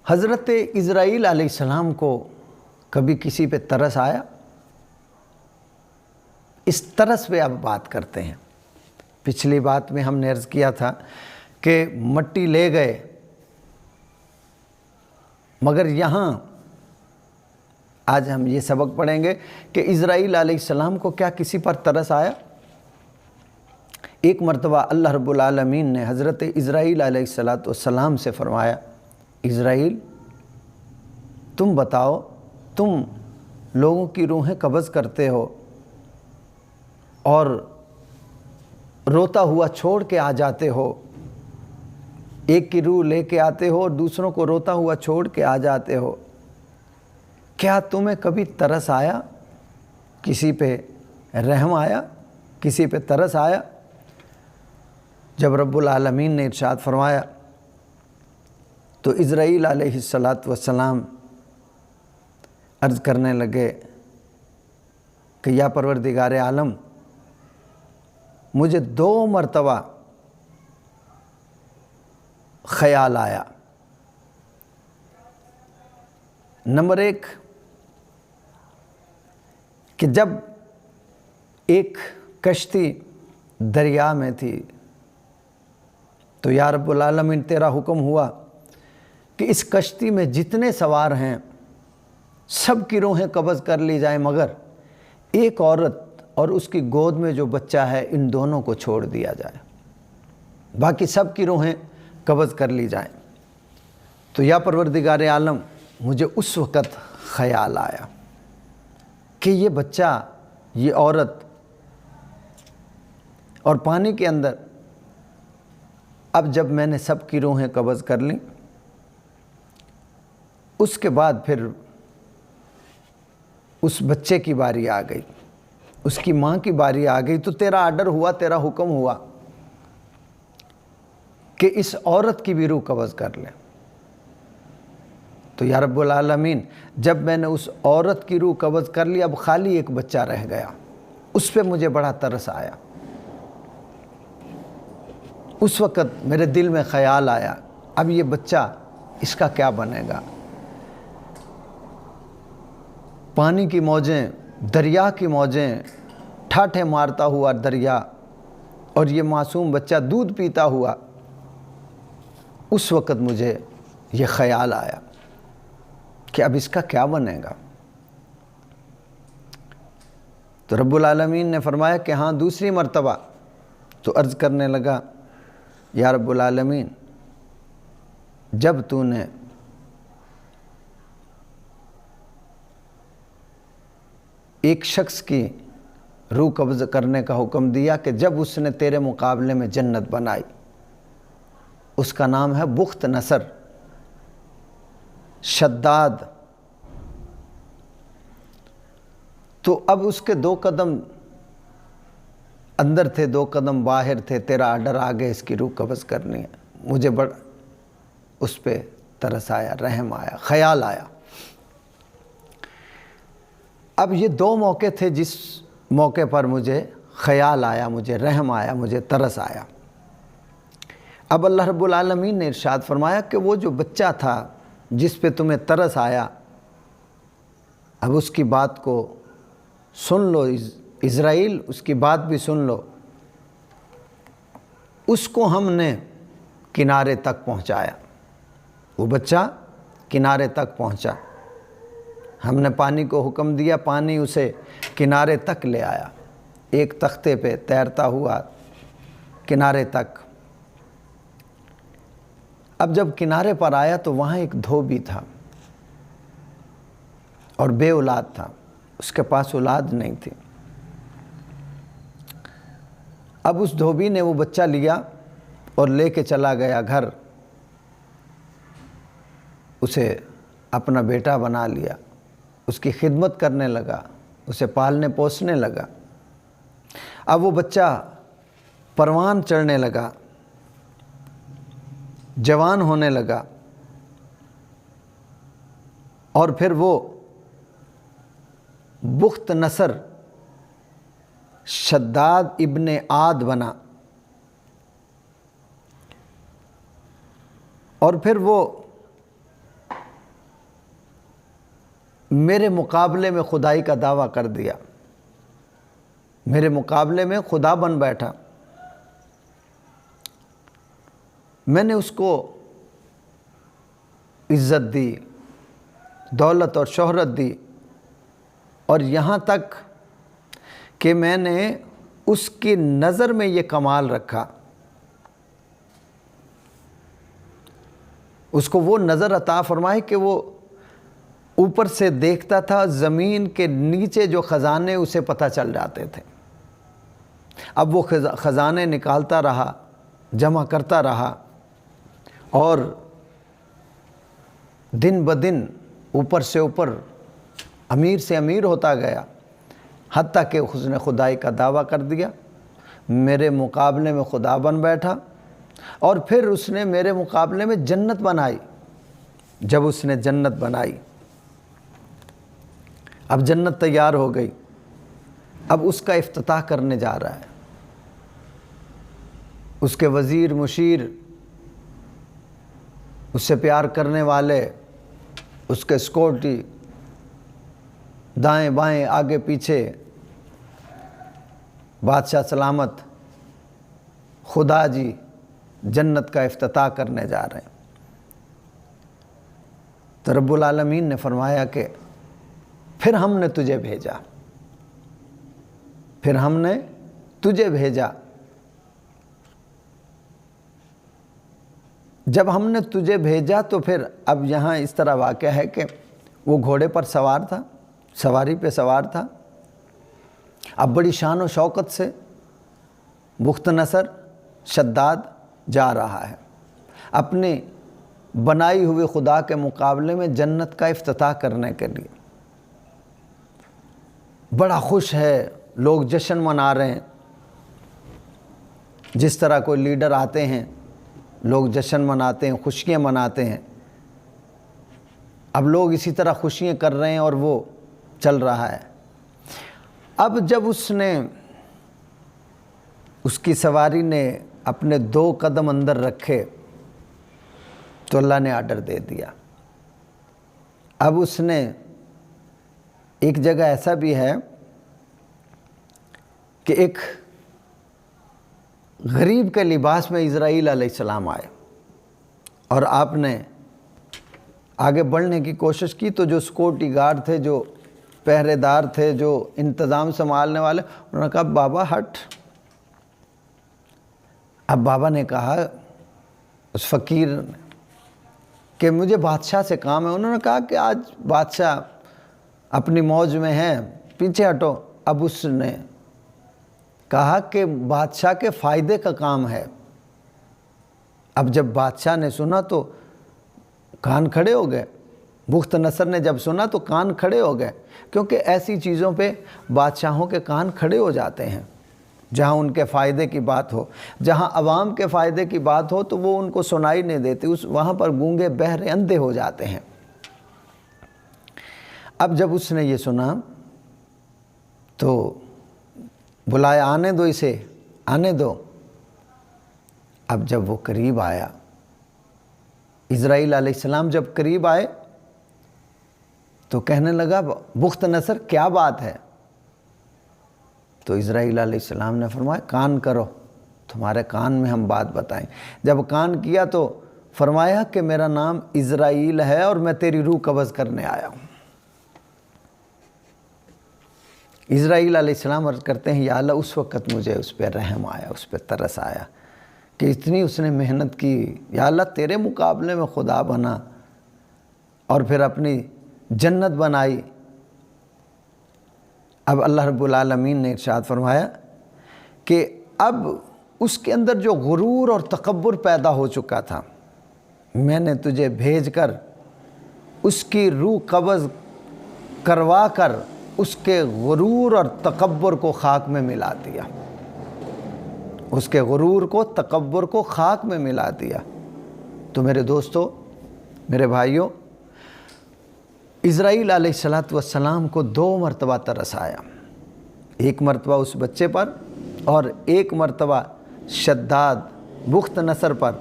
حضرت اسرائیل علیہ السلام کو کبھی کسی پہ ترس آیا؟ اس ترس پہ اب بات کرتے ہیں۔ پچھلی بات میں ہم نے عرض کیا تھا کہ مٹی لے گئے، مگر یہاں آج ہم یہ سبق پڑھیں گے کہ اسرائیل علیہ السلام کو کیا کسی پر ترس آیا؟ ایک مرتبہ اللہ رب العالمین نے حضرت اسرائیل علیہ السلام سے فرمایا، اسرائیل تم بتاؤ، تم لوگوں کی روحیں قبض کرتے ہو اور روتا ہوا چھوڑ کے آ جاتے ہو، ایک کی روح لے کے آتے ہو اور دوسروں کو روتا ہوا چھوڑ کے آ جاتے ہو، کیا تمہیں کبھی ترس آیا؟ کسی پہ رحم آیا؟ کسی پہ ترس آیا؟ جب رب العالمین نے ارشاد فرمایا تو اسرائیل علیہ السلام عرض کرنے لگے کہ یا پروردگار عالم، مجھے 2 مرتبہ خیال آیا۔ نمبر 1 کہ جب ایک کشتی دریا میں تھی تو یا رب العالمین تیرا حکم ہوا کہ اس کشتی میں جتنے سوار ہیں سب کی روحیں قبض کر لی جائیں، مگر ایک عورت اور اس کی گود میں جو بچہ ہے ان دونوں کو چھوڑ دیا جائے، باقی سب کی روحیں قبض کر لی جائیں۔ تو یا پروردگار عالم، مجھے اس وقت خیال آیا کہ یہ بچہ، یہ عورت اور پانی کے اندر، اب جب میں نے سب کی روحیں قبض کر لیں، اس کے بعد پھر اس بچے کی باری آ گئی، اس کی ماں کی باری آ گئی، تو تیرا آرڈر ہوا، تیرا حکم ہوا کہ اس عورت کی بھی روح قبض کر لیں۔ تو یا رب العالمین، جب میں نے اس عورت کی روح قبض کر لی، اب خالی ایک بچہ رہ گیا، اس پہ مجھے بڑا ترس آیا۔ اس وقت میرے دل میں خیال آیا، اب یہ بچہ، اس کا کیا بنے گا؟ پانی کی موجیں، دریا کی موجیں، ٹھاٹھے مارتا ہوا دریا، اور یہ معصوم بچہ دودھ پیتا ہوا۔ اس وقت مجھے یہ خیال آیا کہ اب اس کا کیا بنے گا؟ تو رب العالمین نے فرمایا کہ ہاں 2 مرتبہ۔ تو عرض کرنے لگا، یا رب العالمین، جب تو نے ایک شخص کی روح قبض کرنے کا حکم دیا کہ جب اس نے تیرے مقابلے میں جنت بنائی، اس کا نام ہے بخت نصر شداد، تو اب اس کے 2 قدم اندر تھے، 2 قدم باہر تھے، تیرا آرڈر آگے اس کی روح قبض کرنی ہے۔ مجھے بڑا اس پہ ترس آیا، رحم آیا، خیال آیا۔ اب یہ 2 موقع تھے جس موقع پر مجھے خیال آیا، مجھے رحم آیا، مجھے ترس آیا۔ اب اللہ رب العالمین نے ارشاد فرمایا کہ وہ جو بچہ تھا جس پہ تمہیں ترس آیا، اب اس کی بات کو سن لو، اسرائیل، اس کی بات بھی سن لو۔ اس کو ہم نے کنارے تک پہنچایا، وہ بچہ کنارے تک پہنچا، ہم نے پانی کو حکم دیا، پانی اسے کنارے تک لے آیا، ایک تختے پہ تیرتا ہوا کنارے تک۔ اب جب کنارے پر آیا تو وہاں ایک دھوبی تھا اور بے اولاد تھا، اس کے پاس اولاد نہیں تھی۔ اب اس دھوبی نے وہ بچہ لیا اور لے کے چلا گیا گھر، اسے اپنا بیٹا بنا لیا، اس کی خدمت کرنے لگا، اسے پالنے پوسنے لگا۔ اب وہ بچہ پروان چڑھنے لگا، جوان ہونے لگا، اور پھر وہ بخت نصر شداد ابن عاد بنا، اور پھر وہ میرے مقابلے میں خدائی کا دعویٰ کر دیا، میرے مقابلے میں خدا بن بیٹھا۔ میں نے اس کو عزت دی، دولت اور شہرت دی، اور یہاں تک کہ میں نے اس کی نظر میں یہ کمال رکھا، اس کو وہ نظر عطا فرمائی کہ وہ اوپر سے دیکھتا تھا، زمین کے نیچے جو خزانے اسے پتہ چل جاتے تھے۔ اب وہ خزانے نکالتا رہا، جمع کرتا رہا، اور دن بدن اوپر سے اوپر امیر سے امیر ہوتا گیا، حتیٰ کہ اس نے خدائی کا دعویٰ کر دیا، میرے مقابلے میں خدا بن بیٹھا، اور پھر اس نے میرے مقابلے میں جنت بنائی۔ جب اس نے جنت بنائی، اب جنت تیار ہو گئی، اب اس کا افتتاح کرنے جا رہا ہے۔ اس کے وزیر، مشیر، اس سے پیار کرنے والے، اس کے سیکورٹی، دائیں بائیں آگے پیچھے، بادشاہ سلامت، خدا جی جنت کا افتتاح کرنے جا رہے ہیں۔ تو رب العالمین نے فرمایا کہ پھر ہم نے تجھے بھیجا، پھر ہم نے تجھے بھیجا۔ جب ہم نے تجھے بھیجا تو پھر اب یہاں اس طرح واقعہ ہے کہ وہ گھوڑے پر سوار تھا، سواری پہ سوار تھا، اب بڑی شان و شوکت سے بخت نصر شداد جا رہا ہے اپنی بنائی ہوئی خدا کے مقابلے میں جنت کا افتتاح کرنے کے لیے۔ بڑا خوش ہے، لوگ جشن منا رہے ہیں، جس طرح کوئی لیڈر آتے ہیں لوگ جشن مناتے ہیں، خوشیاں مناتے ہیں، اب لوگ اسی طرح خوشیاں کر رہے ہیں اور وہ چل رہا ہے۔ اب جب اس کی سواری نے اپنے 2 قدم اندر رکھے تو اللہ نے آرڈر دے دیا۔ اب اس نے ایک جگہ ایسا بھی ہے کہ ایک غریب کے لباس میں اسرائیل علیہ السلام آئے، اور آپ نے آگے بڑھنے کی کوشش کی تو جو سیکورٹی گارڈ تھے، جو پہرے دار تھے، جو انتظام سنبھالنے والے، انہوں نے کہا بابا ہٹ۔ اب بابا نے کہا اس فقیر نے کہ مجھے بادشاہ سے کام ہے۔ انہوں نے کہا کہ آج بادشاہ اپنی موج میں ہیں، پیچھے ہٹو۔ اب اس نے کہا کہ بادشاہ کے فائدے کا کام ہے۔ اب جب بادشاہ نے سنا تو کان کھڑے ہو گئے، بخت نصر نے جب سنا تو کان کھڑے ہو گئے، کیونکہ ایسی چیزوں پہ بادشاہوں کے کان کھڑے ہو جاتے ہیں جہاں ان کے فائدے کی بات ہو، جہاں عوام کے فائدے کی بات ہو تو وہ ان کو سنائی نہیں دیتی، وہاں پر گونگے بہرے اندھے ہو جاتے ہیں۔ اب جب اس نے یہ سنا تو بلایا، آنے دو اسے، آنے دو۔ اب جب وہ قریب آیا، اسرائیل علیہ السلام جب قریب آئے تو کہنے لگا بخت نصر کیا بات ہے؟ تو اسرائیل علیہ السلام نے فرمایا کان کرو، تمہارے کان میں ہم بات بتائیں۔ جب کان کیا تو فرمایا کہ میرا نام اسرائیل ہے اور میں تیری روح قبض کرنے آیا ہوں۔ اسرائیل علیہ السلام عرض کرتے ہیں یا اللہ اس وقت مجھے اس پہ رحم آیا، اس پہ ترس آیا کہ اتنی اس نے محنت کی، یا اللہ تیرے مقابلے میں خدا بنا اور پھر اپنی جنت بنائی۔ اب اللہ رب العالمین نے ارشاد فرمایا کہ اب اس کے اندر جو غرور اور تکبر پیدا ہو چکا تھا، میں نے تجھے بھیج کر اس کی روح قبض کروا کر اس کے غرور اور تکبر کو خاک میں ملا دیا، اس کے غرور کو، تکبر کو خاک میں ملا دیا۔ تو میرے دوستو، میرے بھائیوں، اسرائیل علیہ السلام کو 2 مرتبہ ترس آیا، ایک مرتبہ اس بچے پر اور ایک مرتبہ شداد بخت نصر پر،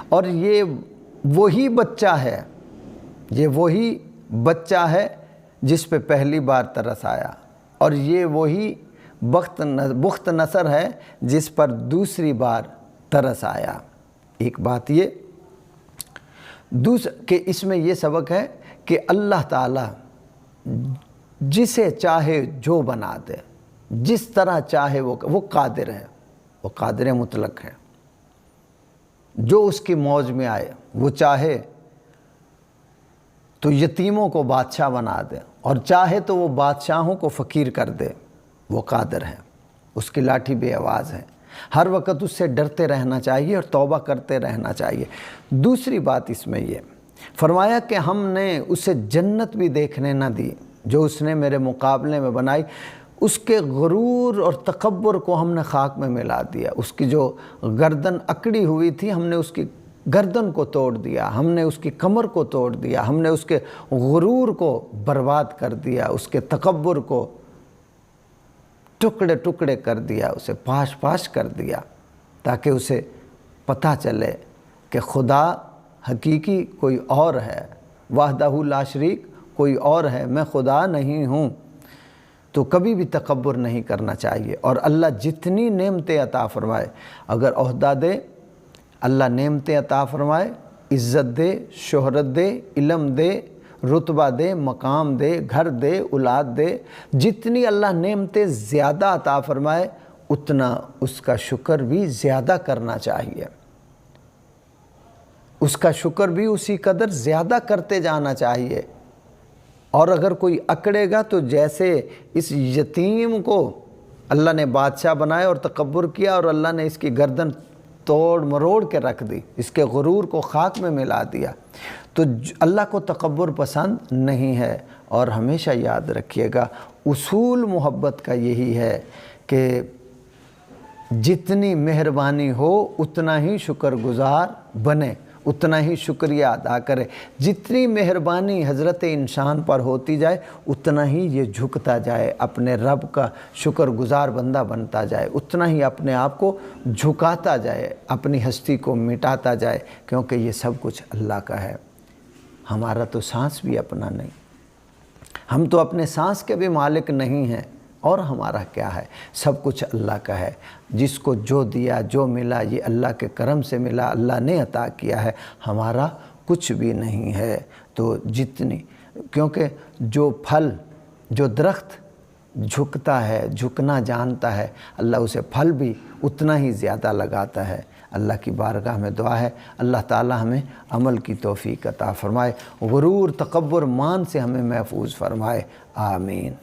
اور یہ وہی بچہ ہے جس پہ پہلی بار ترس آیا، اور یہ وہی بخت نصر ہے جس پر دوسری بار ترس آیا۔ ایک بات یہ کہ اس میں یہ سبق ہے کہ اللہ تعالیٰ جسے چاہے جو بنا دے، جس طرح چاہے وہ قادر ہے، وہ قادر مطلق ہے۔ جو اس کی موج میں آئے، وہ چاہے تو یتیموں کو بادشاہ بنا دے، اور چاہے تو وہ بادشاہوں کو فقیر کر دے، وہ قادر ہے۔ اس کی لاٹھی بے آواز ہے۔ ہر وقت اس سے ڈرتے رہنا چاہیے اور توبہ کرتے رہنا چاہیے۔ دوسری بات اس میں یہ فرمایا کہ ہم نے اسے جنت بھی دیکھنے نہ دی جو اس نے میرے مقابلے میں بنائی۔ اس کے غرور اور تکبر کو ہم نے خاک میں ملا دیا۔ اس کی جو گردن اکڑی ہوئی تھی، ہم نے اس کی گردن کو توڑ دیا، ہم نے اس کی کمر کو توڑ دیا، ہم نے اس کے غرور کو برباد کر دیا، اس کے تکبر کو ٹکڑے ٹکڑے کر دیا، اسے پاش پاش کر دیا، تاکہ اسے پتہ چلے کہ خدا حقیقی کوئی اور ہے، وحدہ لا شریک کوئی اور ہے، میں خدا نہیں ہوں۔ تو کبھی بھی تکبر نہیں کرنا چاہیے۔ اور اللہ جتنی نعمتیں عطا فرمائے، اگر عہدہ دے، اللہ نعمتیں عطا فرمائے، عزت دے، شہرت دے، علم دے، رتبہ دے، مقام دے، گھر دے، اولاد دے، جتنی اللہ نعمتیں زیادہ عطا فرمائے اتنا اس کا شکر بھی زیادہ کرنا چاہیے۔ اس کا شکر بھی اسی قدر زیادہ کرتے جانا چاہیے۔ اور اگر کوئی اکڑے گا تو جیسے اس یتیم کو اللہ نے بادشاہ بنایا اور تکبر کیا، اور اللہ نے اس کی گردن توڑ مروڑ کے رکھ دی، اس کے غرور کو خاک میں ملا دیا، تو اللہ کو تکبر پسند نہیں ہے۔ اور ہمیشہ یاد رکھیے گا، اصول محبت کا یہی ہے کہ جتنی مہربانی ہو اتنا ہی شکر گزار بنے، اتنا ہی شکریہ ادا کرے۔ جتنی مہربانی حضرت انسان پر ہوتی جائے اتنا ہی یہ جھکتا جائے، اپنے رب کا شکر گزار بندہ بنتا جائے، اتنا ہی اپنے آپ کو جھکاتا جائے، اپنی ہستی کو مٹاتا جائے، کیونکہ یہ سب کچھ اللہ کا ہے۔ ہمارا تو سانس بھی اپنا نہیں، ہم تو اپنے سانس کے بھی مالک نہیں ہیں، اور ہمارا کیا ہے؟ سب کچھ اللہ کا ہے۔ جس کو جو دیا، جو ملا، یہ اللہ کے کرم سے ملا، اللہ نے عطا کیا ہے، ہمارا کچھ بھی نہیں ہے۔ تو کیونکہ جو پھل، جو درخت جھکتا ہے، جھکنا جانتا ہے، اللہ اسے پھل بھی اتنا ہی زیادہ لگاتا ہے۔ اللہ کی بارگاہ میں دعا ہے، اللہ تعالی ہمیں عمل کی توفیق عطا فرمائے، غرور، تکبر، مان سے ہمیں محفوظ فرمائے، آمین۔